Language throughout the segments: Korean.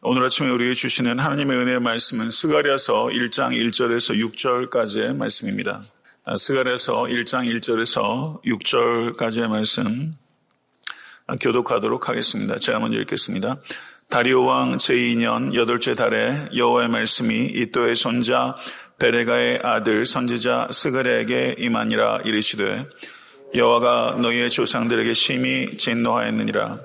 오늘 아침에 우리에게 주시는 하나님의 은혜의 말씀은 스가랴서 1장 1절에서 6절까지의 말씀입니다. 스가랴서 1장 1절에서 6절까지의 말씀 교독하도록 하겠습니다. 제가 먼저 읽겠습니다. 다리오 왕 제2년 8째 달에 여호와의 말씀이 이또의 손자 베레가의 아들 선지자 스가랴에게 임하니라. 이르시되 여호와가 너희의 조상들에게 심히 진노하였느니라.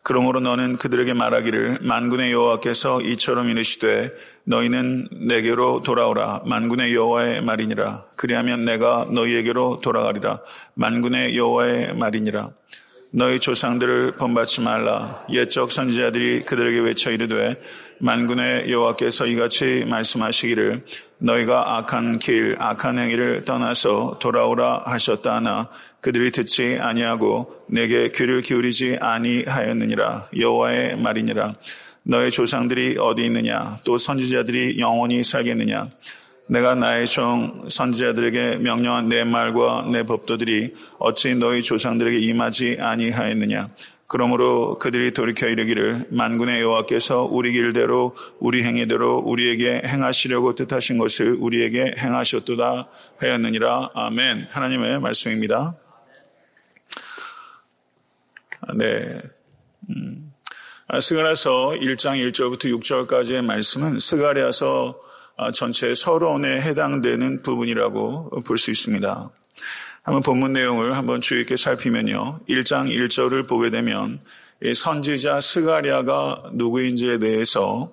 그러므로 너는 그들에게 말하기를 만군의 여호와께서 이처럼 이르시되 너희는 내게로 돌아오라. 만군의 여호와의 말이니라. 그리하면 내가 너희에게로 돌아가리라. 만군의 여호와의 말이니라. 너희 조상들을 본받지 말라. 옛적 선지자들이 그들에게 외쳐 이르되 만군의 여호와께서 이같이 말씀하시기를 너희가 악한 길 악한 행위를 떠나서 돌아오라 하셨다 하나 그들이 듣지 아니하고 내게 귀를 기울이지 아니하였느니라. 여호와의 말이니라. 너희 조상들이 어디 있느냐? 또 선지자들이 영원히 살겠느냐? 내가 나의 종 선지자들에게 명령한 내 말과 내 법도들이 어찌 너희 조상들에게 임하지 아니하였느냐? 그러므로 그들이 돌이켜 이르기를 만군의 여호와께서 우리 길대로 우리 행위대로 우리에게 행하시려고 뜻하신 것을 우리에게 행하셨도다 하였느니라. 아멘. 하나님의 말씀입니다. 네. 스가랴서 1장 1절부터 6절까지의 말씀은 스가랴서 전체 서론에 해당되는 부분이라고 볼 수 있습니다. 한번 본문 내용을 한번 주의 있게 살피면요. 1장 1절을 보게 되면 선지자 스가랴가 누구인지에 대해서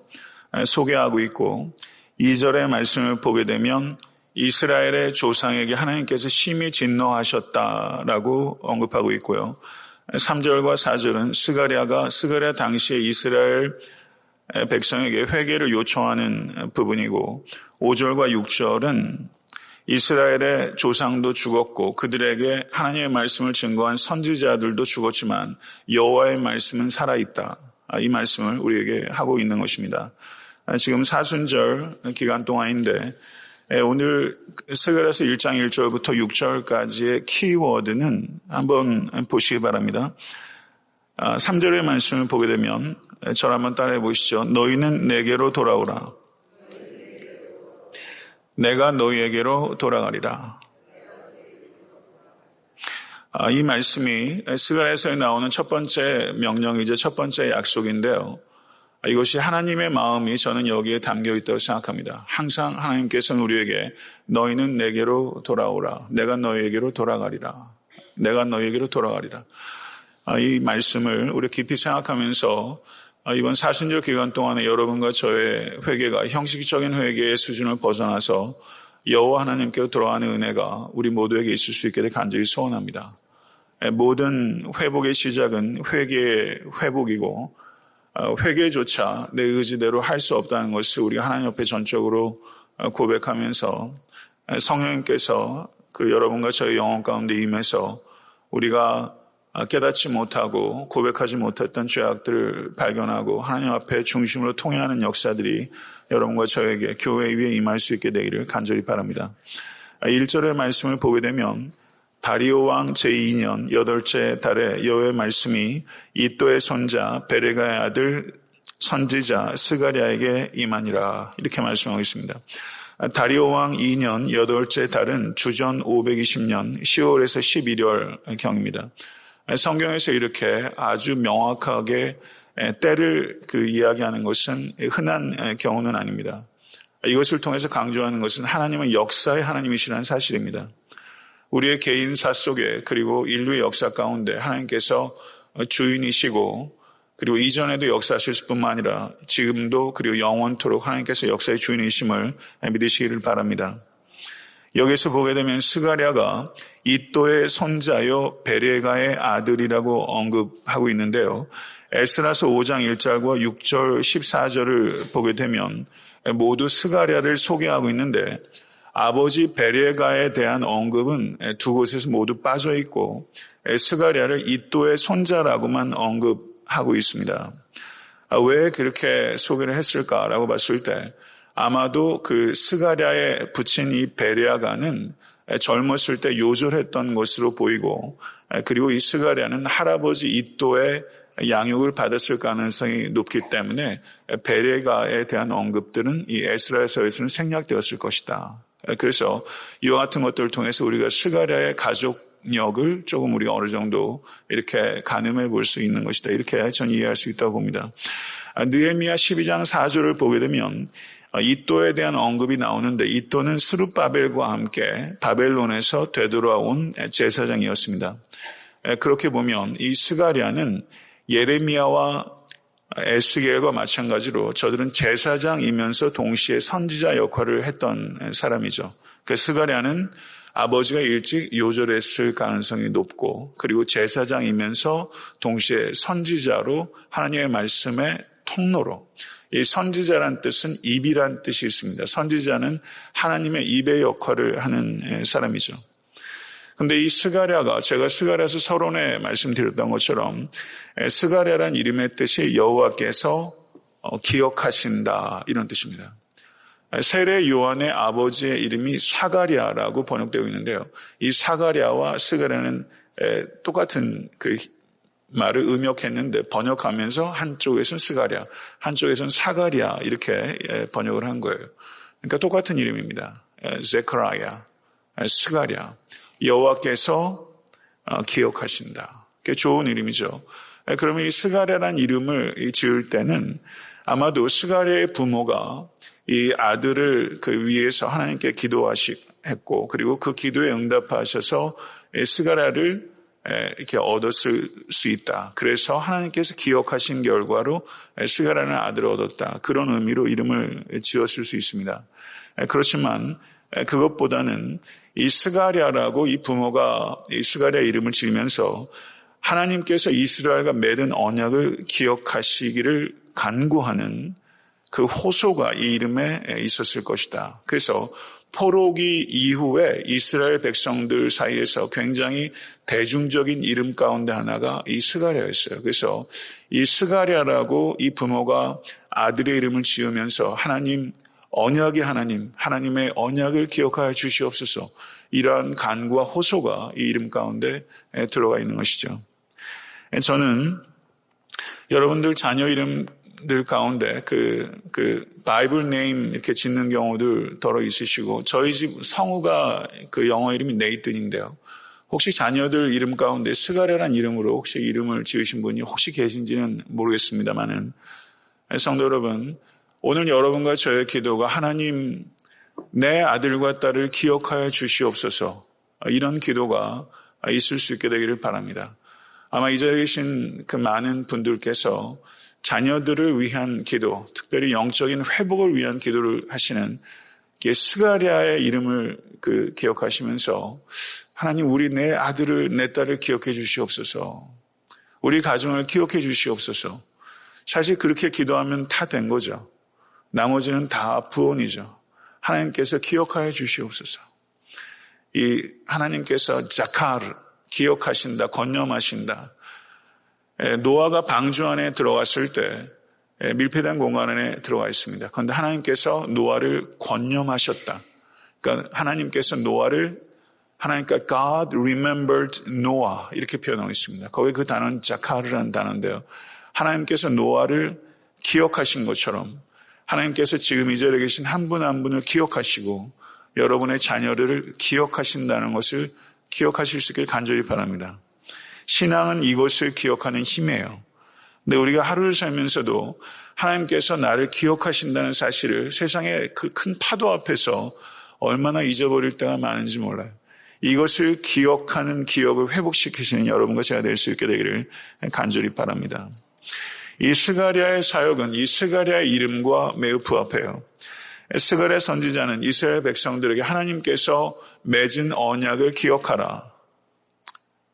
소개하고 있고 2절의 말씀을 보게 되면 이스라엘의 조상에게 하나님께서 심히 진노하셨다라고 언급하고 있고요. 3절과 4절은 스가랴 당시에 이스라엘 백성에게 회개를 요청하는 부분이고 5절과 6절은 이스라엘의 조상도 죽었고 그들에게 하나님의 말씀을 증거한 선지자들도 죽었지만 여호와의 말씀은 살아있다. 이 말씀을 우리에게 하고 있는 것입니다. 지금 사순절 기간 동안인데 오늘 스가랴서 1장 1절부터 6절까지의 키워드는 한번 보시기 바랍니다. 3절의 말씀을 보게 되면 저를 한번 따라해 보시죠. 너희는 내게로 돌아오라. 내가 너희에게로 돌아가리라. 이 말씀이 스가랴서에 나오는 첫 번째 명령이자 첫 번째 약속인데요. 이것이 하나님의 마음이 저는 여기에 담겨 있다고 생각합니다. 항상 하나님께서는 우리에게 너희는 내게로 돌아오라. 내가 너희에게로 돌아가리라. 내가 너희에게로 돌아가리라. 이 말씀을 우리 깊이 생각하면서 이번 사순절 기간 동안에 여러분과 저의 회개가 형식적인 회개의 수준을 벗어나서 여호와 하나님께로 돌아가는 은혜가 우리 모두에게 있을 수 있게 되 간절히 소원합니다. 모든 회복의 시작은 회개의 회복이고 회개조차 내 의지대로 할 수 없다는 것을 우리가 하나님 앞에 전적으로 고백하면서 성령님께서 그 여러분과 저의 영혼 가운데 임해서 우리가 깨닫지 못하고 고백하지 못했던 죄악들을 발견하고 하나님 앞에 중심으로 통행하는 역사들이 여러분과 저에게 교회 위에 임할 수 있게 되기를 간절히 바랍니다. 1절의 말씀을 보게 되면 다리오 왕 제2년 8째 달에 여호와의 말씀이 이또의 손자 베레가의 아들 선지자 스가랴에게 임하니라. 이렇게 말씀하고 있습니다. 다리오 왕 2년 8째 달은 주전 520년 10월에서 11월 경입니다. 성경에서 이렇게 아주 명확하게 때를 이야기하는 것은 흔한 경우는 아닙니다. 이것을 통해서 강조하는 것은 하나님은 역사의 하나님이시라는 사실입니다. 우리의 개인사 속에 그리고 인류의 역사 가운데 하나님께서 주인이시고 그리고 이전에도 역사하실 뿐만 아니라 지금도 그리고 영원토록 하나님께서 역사의 주인이심을 믿으시기를 바랍니다. 여기서 보게 되면 스가랴가 이또의 손자요 베레가의 아들이라고 언급하고 있는데요. 에스라서 5장 1절과 6절 14절을 보게 되면 모두 스가랴를 소개하고 있는데 아버지 베레가에 대한 언급은 두 곳에서 모두 빠져 있고 스가랴를 이또의 손자라고만 언급하고 있습니다. 왜 그렇게 소개를 했을까라고 봤을 때 아마도 그 스가랴에 붙인 이 베레가는 젊었을 때 요절했던 것으로 보이고 그리고 이 스가랴는 할아버지 이또의 양육을 받았을 가능성이 높기 때문에 베레가에 대한 언급들은 이 에스라서에서는 생략되었을 것이다. 그래서 이와 같은 것들을 통해서 우리가 스가랴의 가족력을 조금 우리가 어느 정도 이렇게 가늠해 볼 수 있는 것이다. 이렇게 저는 이해할 수 있다고 봅니다. 느헤미야 12장 4절을 보게 되면 이또에 대한 언급이 나오는데 이또는 스룹바벨과 함께 바벨론에서 되돌아온 제사장이었습니다. 그렇게 보면 이 스가랴는 예레미야와 에스겔과 마찬가지로 저들은 제사장이면서 동시에 선지자 역할을 했던 사람이죠. 그 스가랴는 아버지가 일찍 요절했을 가능성이 높고 그리고 제사장이면서 동시에 선지자로 하나님의 말씀의 통로로 이 선지자란 뜻은 입이란 뜻이 있습니다. 선지자는 하나님의 입의 역할을 하는 사람이죠. 근데 이 스가랴가 제가 스가랴서 서론에 말씀드렸던 것처럼 스가랴란 이름의 뜻이 여호와께서 기억하신다 이런 뜻입니다. 세례 요한의 아버지의 이름이 사가랴라고 번역되어 있는데요. 이 사가랴와 스가랴는 똑같은 그 말을 음역했는데 번역하면서 한쪽에서는 스가랴, 한쪽에서는 사가랴 이렇게 번역을 한 거예요. 그러니까 똑같은 이름입니다. 제카라야, 스가랴. 여호와께서 기억하신다. 그게 좋은 이름이죠. 그러면 이 스가랴라는 이름을 지을 때는 아마도 스가랴의 부모가 이 아들을 그 위해서 하나님께 기도했고 그리고 그 기도에 응답하셔서 스가랴를 이렇게 얻었을 수 있다. 그래서 하나님께서 기억하신 결과로 스가랴라는 아들을 얻었다. 그런 의미로 이름을 지었을 수 있습니다. 그렇지만 그것보다는 이 스가랴라고 이 부모가 이 스가랴 이름을 지으면서 하나님께서 이스라엘과 맺은 언약을 기억하시기를 간구하는 그 호소가 이 이름에 있었을 것이다. 그래서 포로기 이후에 이스라엘 백성들 사이에서 굉장히 대중적인 이름 가운데 하나가 이 스가랴였어요. 그래서 이 스가랴라고 이 부모가 아들의 이름을 지으면서 하나님, 언약의 하나님, 하나님의 언약을 기억하여 주시옵소서 이러한 간구와 호소가 이 이름 가운데 들어가 있는 것이죠. 저는 여러분들 자녀 이름들 가운데 그 바이블 네임 이렇게 짓는 경우들 더러 있으시고 저희 집 성우가 그 영어 이름이 네이튼인데요. 혹시 자녀들 이름 가운데 스가랴라는 이름으로 혹시 이름을 지으신 분이 혹시 계신지는 모르겠습니다만은 성도 여러분, 오늘 여러분과 저의 기도가 하나님 내 아들과 딸을 기억하여 주시옵소서 이런 기도가 있을 수 있게 되기를 바랍니다. 아마 이 자리에 계신 그 많은 분들께서 자녀들을 위한 기도, 특별히 영적인 회복을 위한 기도를 하시는 스가랴의 이름을 기억하시면서 하나님 우리 내 아들을 내 딸을 기억해 주시옵소서. 우리 가정을 기억해 주시옵소서. 사실 그렇게 기도하면 다 된 거죠. 나머지는 다 부언이죠. 하나님께서 기억하여 주시옵소서. 이 하나님께서 자카르 기억하신다, 권념하신다. 노아가 방주 안에 들어갔을 때 밀폐된 공간 안에 들어가 있습니다. 그런데 하나님께서 노아를 권념하셨다. 그러니까 하나님께서 하나님께 God remembered Noah 이렇게 표현하고 있습니다. 거기 그 단어는 자카르라는 단어인데요. 하나님께서 노아를 기억하신 것처럼 하나님께서 지금 이 자리에 계신 한 분 한 분을 기억하시고 여러분의 자녀들을 기억하신다는 것을 기억하실 수 있길 간절히 바랍니다. 신앙은 이것을 기억하는 힘이에요. 근데 우리가 하루를 살면서도 하나님께서 나를 기억하신다는 사실을 세상의 그 큰 파도 앞에서 얼마나 잊어버릴 때가 많은지 몰라요. 이것을 기억하는 기억을 회복시키시는 여러분과 제가 될 수 있게 되기를 간절히 바랍니다. 이 스가랴의 사역은 이 스가랴의 이름과 매우 부합해요. 스가랴 선지자는 이스라엘 백성들에게 하나님께서 맺은 언약을 기억하라.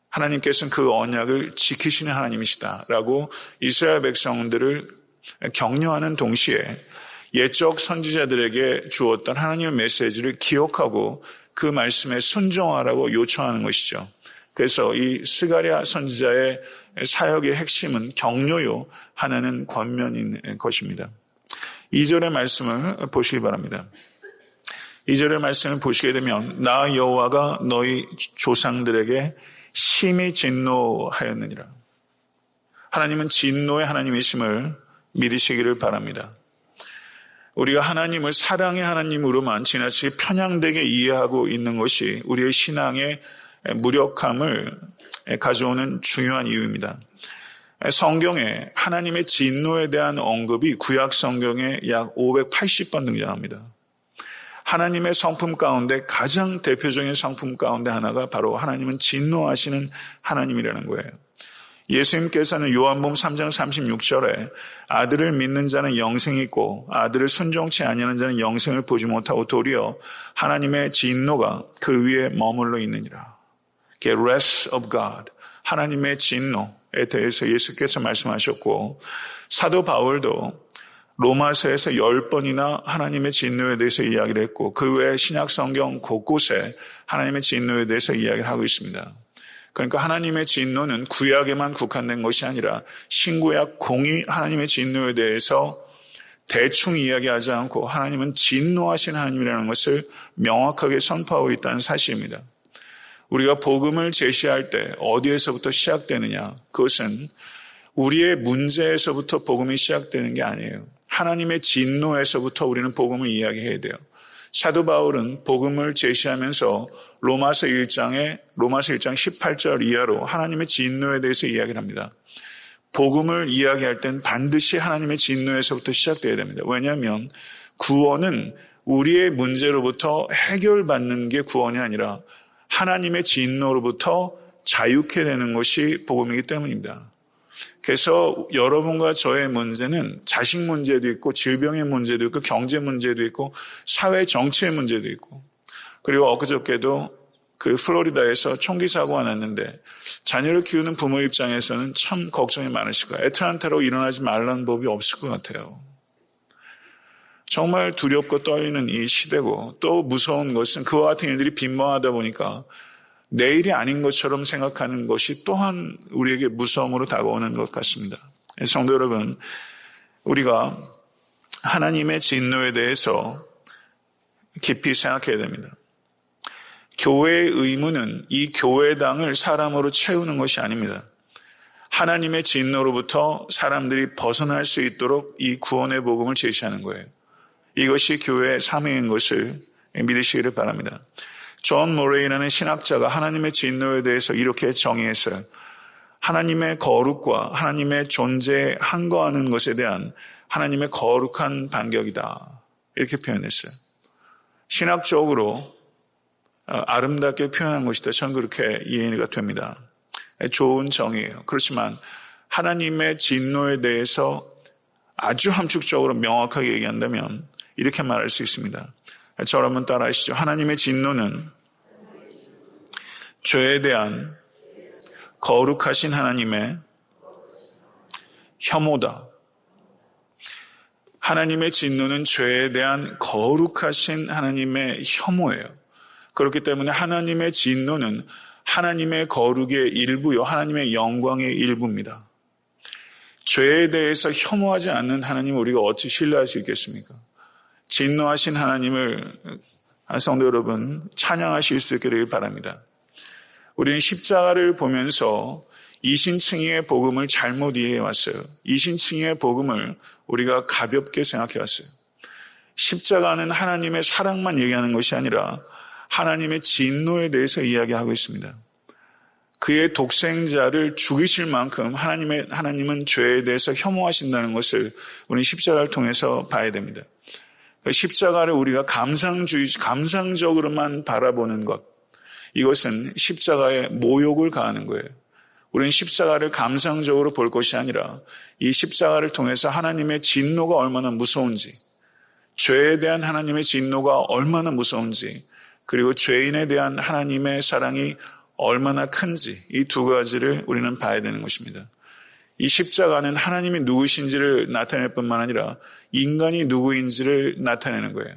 하나님께서는 그 언약을 지키시는 하나님이시다라고 이스라엘 백성들을 격려하는 동시에 옛적 선지자들에게 주었던 하나님의 메시지를 기억하고 그 말씀에 순종하라고 요청하는 것이죠. 그래서 이 스가랴 선지자의 사역의 핵심은 격려요, 하나는 권면인 것입니다. 2절의 말씀을 보시기 바랍니다. 2절의 말씀을 보시게 되면 나 여호와가 너희 조상들에게 심히 진노하였느니라. 하나님은 진노의 하나님이심을 믿으시기를 바랍니다. 우리가 하나님을 사랑의 하나님으로만 지나치게 편향되게 이해하고 있는 것이 우리의 신앙의 무력함을 가져오는 중요한 이유입니다. 성경에 하나님의 진노에 대한 언급이 구약 성경에 약 580번 등장합니다. 하나님의 성품 가운데 가장 대표적인 성품 가운데 하나가 바로 하나님은 진노하시는 하나님이라는 거예요. 예수님께서는 요한복음 3장 36절에 아들을 믿는 자는 영생이 있고 아들을 순종치 아니하는 자는 영생을 보지 못하고 도리어 하나님의 진노가 그 위에 머물러 있느니라. wrath of God, 하나님의 진노에 대해서 예수께서 말씀하셨고, 사도 바울도 로마서에서 10번이나 하나님의 진노에 대해서 이야기를 했고, 그 외에 신약 성경 곳곳에 하나님의 진노에 대해서 이야기를 하고 있습니다. 그러니까 하나님의 진노는 구약에만 국한된 것이 아니라 신구약 공의 하나님의 진노에 대해서 대충 이야기하지 않고 하나님은 진노하신 하나님이라는 것을 명확하게 선포하고 있다는 사실입니다. 우리가 복음을 제시할 때 어디에서부터 시작되느냐? 그것은 우리의 문제에서부터 복음이 시작되는 게 아니에요. 하나님의 진노에서부터 우리는 복음을 이야기해야 돼요. 사도 바울은 복음을 제시하면서 로마서 1장 18절 이하로 하나님의 진노에 대해서 이야기를 합니다. 복음을 이야기할 땐 반드시 하나님의 진노에서부터 시작돼야 됩니다. 왜냐하면 구원은 우리의 문제로부터 해결받는 게 구원이 아니라 하나님의 진노로부터 자유케 되는 것이 복음이기 때문입니다. 그래서 여러분과 저의 문제는 자식 문제도 있고 질병의 문제도 있고 경제 문제도 있고 사회 정치의 문제도 있고, 그리고 엊그저께도 그 플로리다에서 총기 사고가 났는데 자녀를 키우는 부모 입장에서는 참 걱정이 많으실 거예요. 애틀란타로 일어나지 말라는 법이 없을 것 같아요. 정말 두렵고 떨리는 이 시대고, 또 무서운 것은 그와 같은 일들이 빈번하다 보니까 내일이 아닌 것처럼 생각하는 것이 또한 우리에게 무서움으로 다가오는 것 같습니다. 성도 여러분, 우리가 하나님의 진노에 대해서 깊이 생각해야 됩니다. 교회의 의무는 이 교회당을 사람으로 채우는 것이 아닙니다. 하나님의 진노로부터 사람들이 벗어날 수 있도록 이 구원의 복음을 제시하는 거예요. 이것이 교회의 사명인 것을 믿으시기를 바랍니다. 존 모레이라는 신학자가 하나님의 진노에 대해서 이렇게 정의했어요. 하나님의 거룩과 하나님의 존재에 한거하는 것에 대한 하나님의 거룩한 반격이다. 이렇게 표현했어요. 신학적으로 아름답게 표현한 것이다. 저는 그렇게 이해가 됩니다. 좋은 정의예요. 그렇지만 하나님의 진노에 대해서 아주 함축적으로 명확하게 얘기한다면 이렇게 말할 수 있습니다. 저를 한번 따라하시죠. 하나님의 진노는 죄에 대한 거룩하신 하나님의 혐오다. 하나님의 진노는 죄에 대한 거룩하신 하나님의 혐오예요. 그렇기 때문에 하나님의 진노는 하나님의 거룩의 일부요, 하나님의 영광의 일부입니다. 죄에 대해서 혐오하지 않는 하나님을 우리가 어찌 신뢰할 수 있겠습니까? 진노하신 하나님을 성도 여러분 찬양하실 수 있기를 바랍니다. 우리는 십자가를 보면서 이신칭의의 복음을 잘못 이해해 왔어요. 이신칭의의 복음을 우리가 가볍게 생각해 왔어요. 십자가는 하나님의 사랑만 얘기하는 것이 아니라 하나님의 진노에 대해서 이야기하고 있습니다. 그의 독생자를 죽이실 만큼 하나님은 죄에 대해서 혐오하신다는 것을 우리는 십자가를 통해서 봐야 됩니다. 십자가를 우리가 감상적으로만 바라보는 것, 이것은 십자가에 모욕을 가하는 거예요. 우리는 십자가를 감상적으로 볼 것이 아니라 이 십자가를 통해서 하나님의 진노가 얼마나 무서운지, 죄에 대한 하나님의 진노가 얼마나 무서운지, 그리고 죄인에 대한 하나님의 사랑이 얼마나 큰지, 이 두 가지를 우리는 봐야 되는 것입니다. 이 십자가는 하나님이 누구신지를 나타낼 뿐만 아니라 인간이 누구인지를 나타내는 거예요.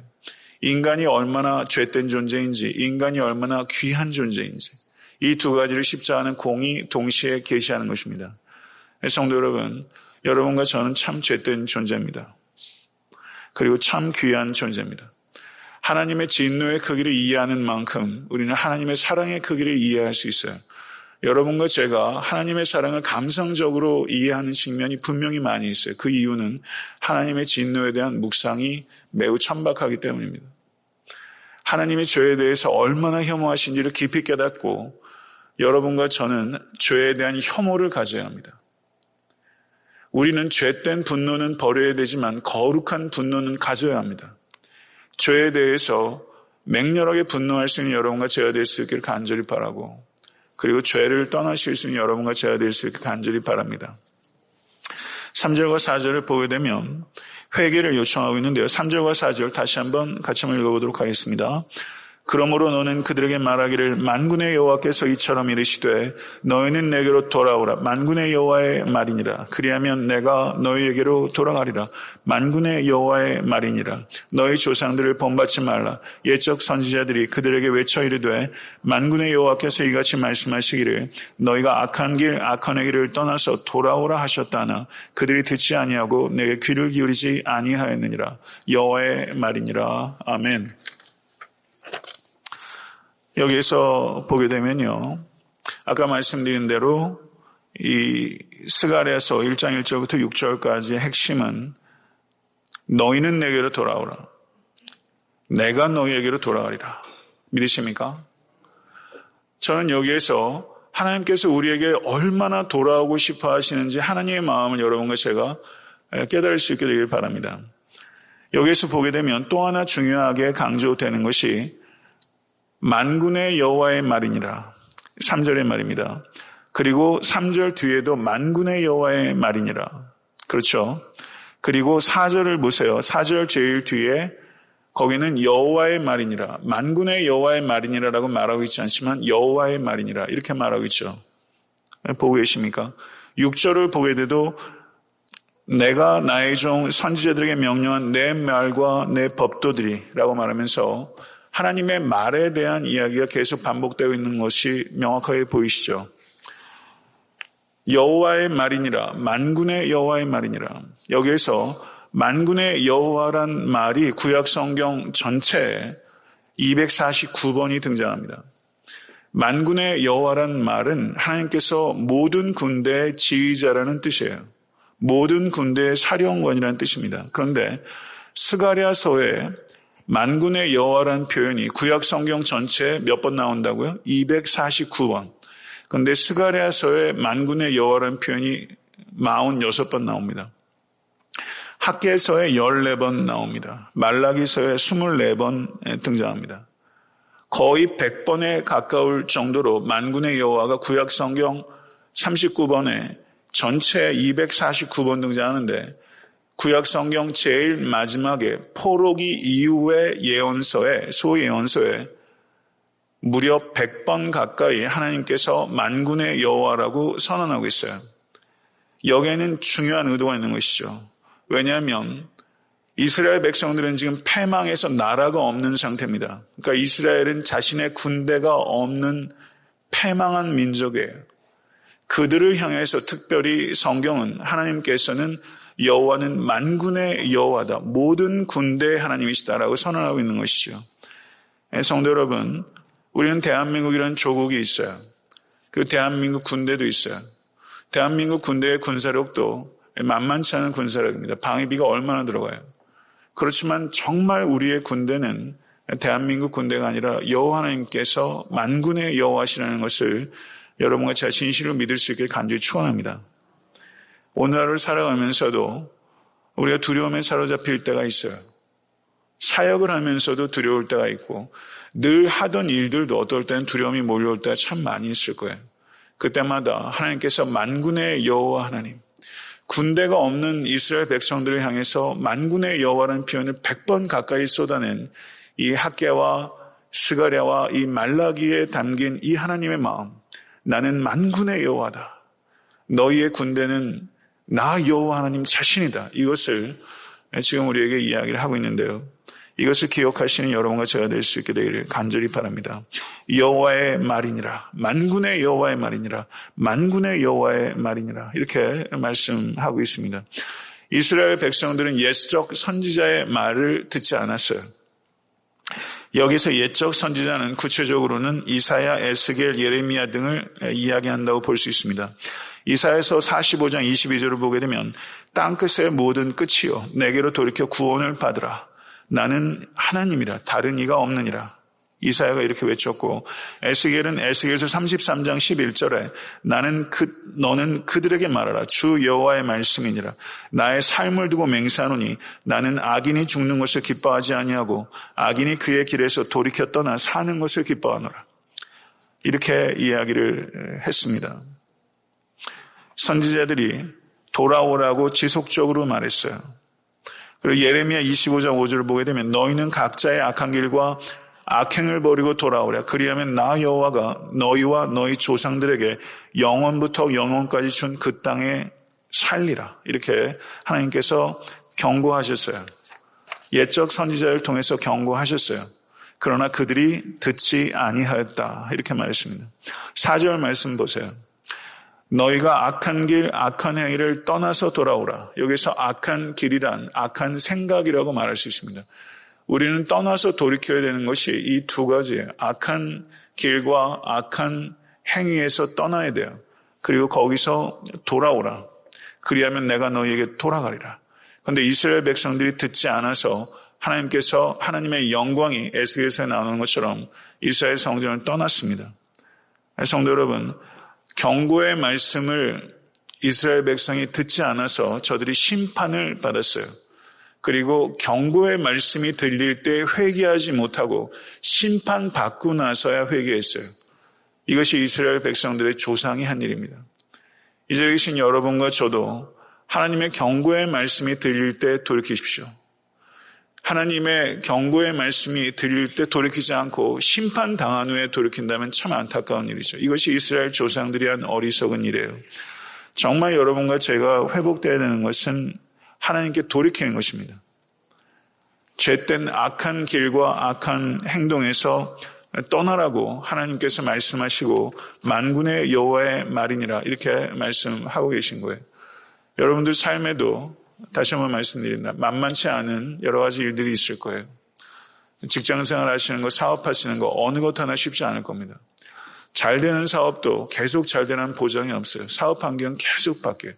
인간이 얼마나 죄된 존재인지, 인간이 얼마나 귀한 존재인지, 이 두 가지를 십자가는 공히 동시에 계시하는 것입니다. 성도 여러분, 여러분과 저는 참 죄된 존재입니다. 그리고 참 귀한 존재입니다. 하나님의 진노의 크기를 이해하는 만큼 우리는 하나님의 사랑의 크기를 이해할 수 있어요. 여러분과 제가 하나님의 사랑을 감성적으로 이해하는 측면이 분명히 많이 있어요. 그 이유는 하나님의 진노에 대한 묵상이 매우 천박하기 때문입니다. 하나님의 죄에 대해서 얼마나 혐오하신지를 깊이 깨닫고 여러분과 저는 죄에 대한 혐오를 가져야 합니다. 우리는 죄된 분노는 버려야 되지만 거룩한 분노는 가져야 합니다. 죄에 대해서 맹렬하게 분노할 수 있는 여러분과 제가 될 수 있기를 간절히 바라고, 그리고 죄를 떠나실 수 있는 여러분과 제가 될 수 있기를 간절히 바랍니다. 3절과 4절을 보게 되면 회개를 요청하고 있는데요. 3절과 4절 다시 한번 같이 한번 읽어보도록 하겠습니다. 그러므로 너는 그들에게 말하기를 만군의 여호와께서 이처럼 이르시되 너희는 내게로 돌아오라. 만군의 여호와의 말이니라. 그리하면 내가 너희에게로 돌아가리라. 만군의 여호와의 말이니라. 너희 조상들을 본받지 말라. 옛적 선지자들이 그들에게 외쳐 이르되 만군의 여호와께서 이같이 말씀하시기를 너희가 악한 길 악한 길을 떠나서 돌아오라 하셨다나 그들이 듣지 아니하고 내게 귀를 기울이지 아니하였느니라. 여호와의 말이니라. 아멘. 여기에서 보게 되면요, 아까 말씀드린 대로 이 스가랴서 1장 1절부터 6절까지의 핵심은 너희는 내게로 돌아오라. 내가 너희에게로 돌아가리라. 믿으십니까? 저는 여기에서 하나님께서 우리에게 얼마나 돌아오고 싶어 하시는지 하나님의 마음을 여러분과 제가 깨달을 수 있게 되길 바랍니다. 여기에서 보게 되면 또 하나 중요하게 강조되는 것이 만군의 여호와의 말이니라. 3절의 말입니다. 그리고 3절 뒤에도 만군의 여호와의 말이니라. 그렇죠? 그리고 4절을 보세요. 4절 제일 뒤에 거기는 여호와의 말이니라. 만군의 여호와의 말이니라라고 말하고 있지 않지만 여호와의 말이니라 이렇게 말하고 있죠. 보고 계십니까? 6절을 보게 돼도 내가 나의 종 선지자들에게 명령한 내 말과 내 법도들이라고 말하면서 하나님의 말에 대한 이야기가 계속 반복되고 있는 것이 명확하게 보이시죠. 여호와의 말이니라, 만군의 여호와의 말이니라. 여기에서 만군의 여호와란 말이 구약 성경 전체에 249번이 등장합니다. 만군의 여호와란 말은 하나님께서 모든 군대의 지휘자라는 뜻이에요. 모든 군대의 사령관이라는 뜻입니다. 그런데 스가랴서에 만군의 여호와라는 표현이 구약 성경 전체에 몇 번 나온다고요? 249번. 그런데 스가랴서에 만군의 여호와라는 표현이 46번 나옵니다. 학개서에 14번 나옵니다. 말라기서에 24번 등장합니다. 거의 100번에 가까울 정도로 만군의 여호와가 구약 성경 39번에 전체 249번 등장하는데 구약 성경 제일 마지막에 포로기 이후의 예언서에 소예언서에 무려 100번 가까이 하나님께서 만군의 여호와라고 선언하고 있어요. 여기에는 중요한 의도가 있는 것이죠. 왜냐하면 이스라엘 백성들은 지금 패망해서 나라가 없는 상태입니다. 그러니까 이스라엘은 자신의 군대가 없는 패망한 민족이에요. 그들을 향해서 특별히 성경은 하나님께서는 여호와는 만군의 여호와다. 모든 군대의 하나님이시다라고 선언하고 있는 것이죠. 성도 여러분, 우리는 대한민국이라는 조국이 있어요. 그 대한민국 군대도 있어요. 대한민국 군대의 군사력도 만만치 않은 군사력입니다. 방위비가 얼마나 들어가요. 그렇지만 정말 우리의 군대는 대한민국 군대가 아니라 여호와 하나님께서 만군의 여호와시라는 것을 여러분과 제가 진실로 믿을 수 있게 간절히 축원합니다. 오늘 하루를 살아가면서도 우리가 두려움에 사로잡힐 때가 있어요. 사역을 하면서도 두려울 때가 있고 늘 하던 일들도 어떨 때는 두려움이 몰려올 때가 참 많이 있을 거예요. 그때마다 하나님께서 만군의 여호와 하나님, 군대가 없는 이스라엘 백성들을 향해서 만군의 여호와라는 표현을 100번 가까이 쏟아낸 이 학개와 스가랴와 이 말라기에 담긴 이 하나님의 마음, 나는 만군의 여호와다. 너희의 군대는 나 여호와 하나님 자신이다. 이것을 지금 우리에게 이야기를 하고 있는데요. 이것을 기억하시는 여러분과 제가 될 수 있게 되기를 간절히 바랍니다. 여호와의 말이니라. 만군의 여호와의 말이니라. 만군의 여호와의 말이니라. 이렇게 말씀하고 있습니다. 이스라엘 백성들은 옛적 선지자의 말을 듣지 않았어요. 여기서 옛적 선지자는 구체적으로는 이사야, 에스겔, 예레미야 등을 이야기한다고 볼 수 있습니다. 이사야서 45장 22절을 보게 되면 땅끝의 모든 끝이요 내게로 돌이켜 구원을 받으라. 나는 하나님이라 다른 이가 없느니라. 이사야가 이렇게 외쳤고, 에스겔은 에스겔서 33장 11절에 너는 그들에게 말하라. 주 여호와의 말씀이니라. 나의 삶을 두고 맹세하노니 나는 악인이 죽는 것을 기뻐하지 아니하고 악인이 그의 길에서 돌이켜 떠나 사는 것을 기뻐하노라. 이렇게 이야기를 했습니다. 선지자들이 돌아오라고 지속적으로 말했어요. 그리고 예레미야 25장 5절을 보게 되면 너희는 각자의 악한 길과 악행을 버리고 돌아오라. 그리하면 나 여호와가 너희와 너희 조상들에게 영원부터 영원까지 준 그 땅에 살리라. 이렇게 하나님께서 경고하셨어요. 옛적 선지자를 통해서 경고하셨어요. 그러나 그들이 듣지 아니하였다. 이렇게 말했습니다. 4절 말씀 보세요. 너희가 악한 길, 악한 행위를 떠나서 돌아오라. 여기서 악한 길이란 악한 생각이라고 말할 수 있습니다. 우리는 떠나서 돌이켜야 되는 것이 이 두 가지, 악한 길과 악한 행위에서 떠나야 돼요. 그리고 거기서 돌아오라. 그리하면 내가 너희에게 돌아가리라. 그런데 이스라엘 백성들이 듣지 않아서 하나님께서 하나님의 영광이 에스겔서에 나오는 것처럼 이스라엘 성전을 떠났습니다. 성도 여러분, 경고의 말씀을 이스라엘 백성이 듣지 않아서 저들이 심판을 받았어요. 그리고 경고의 말씀이 들릴 때 회개하지 못하고 심판받고 나서야 회개했어요. 이것이 이스라엘 백성들의 조상이 한 일입니다. 이제 계신 여러분과 저도 하나님의 경고의 말씀이 들릴 때 돌이키십시오. 하나님의 경고의 말씀이 들릴 때 돌이키지 않고 심판당한 후에 돌이킨다면 참 안타까운 일이죠. 이것이 이스라엘 조상들이 한 어리석은 일이에요. 정말 여러분과 제가 회복되어야 되는 것은 하나님께 돌이키는 것입니다. 죄된 악한 길과 악한 행동에서 떠나라고 하나님께서 말씀하시고 만군의 여호와의 말이니라 이렇게 말씀하고 계신 거예요. 여러분들 삶에도 다시 한번 말씀드립니다. 만만치 않은 여러 가지 일들이 있을 거예요. 직장생활 하시는 거, 사업하시는 거 어느 것 하나 쉽지 않을 겁니다. 잘 되는 사업도 계속 잘 되는 보장이 없어요. 사업 환경 계속 바뀌어요.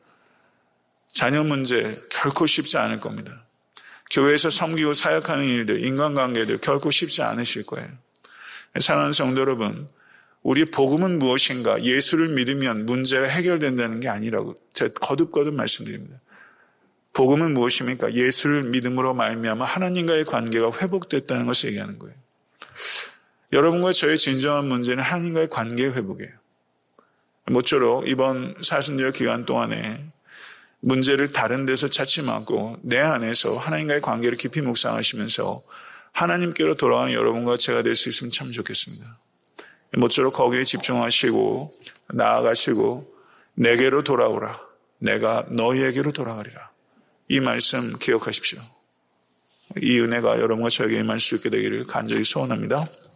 자녀 문제 결코 쉽지 않을 겁니다. 교회에서 섬기고 사역하는 일들, 인간관계들 결코 쉽지 않으실 거예요. 사랑하는 성도 여러분, 우리 복음은 무엇인가? 예수를 믿으면 문제가 해결된다는 게 아니라고 제가 거듭거듭 말씀드립니다. 복음은 무엇입니까? 예수를 믿음으로 말미암아 하나님과의 관계가 회복됐다는 것을 얘기하는 거예요. 여러분과 저의 진정한 문제는 하나님과의 관계의 회복이에요. 모쪼록 이번 사순절 기간 동안에 문제를 다른 데서 찾지 말고 내 안에서 하나님과의 관계를 깊이 묵상하시면서 하나님께로 돌아가는 여러분과 제가 될 수 있으면 참 좋겠습니다. 모쪼록 거기에 집중하시고 나아가시고 내게로 돌아오라. 내가 너희에게로 돌아가리라. 이 말씀 기억하십시오. 이 은혜가 여러분과 저에게 임할 수 있게 되기를 간절히 소원합니다.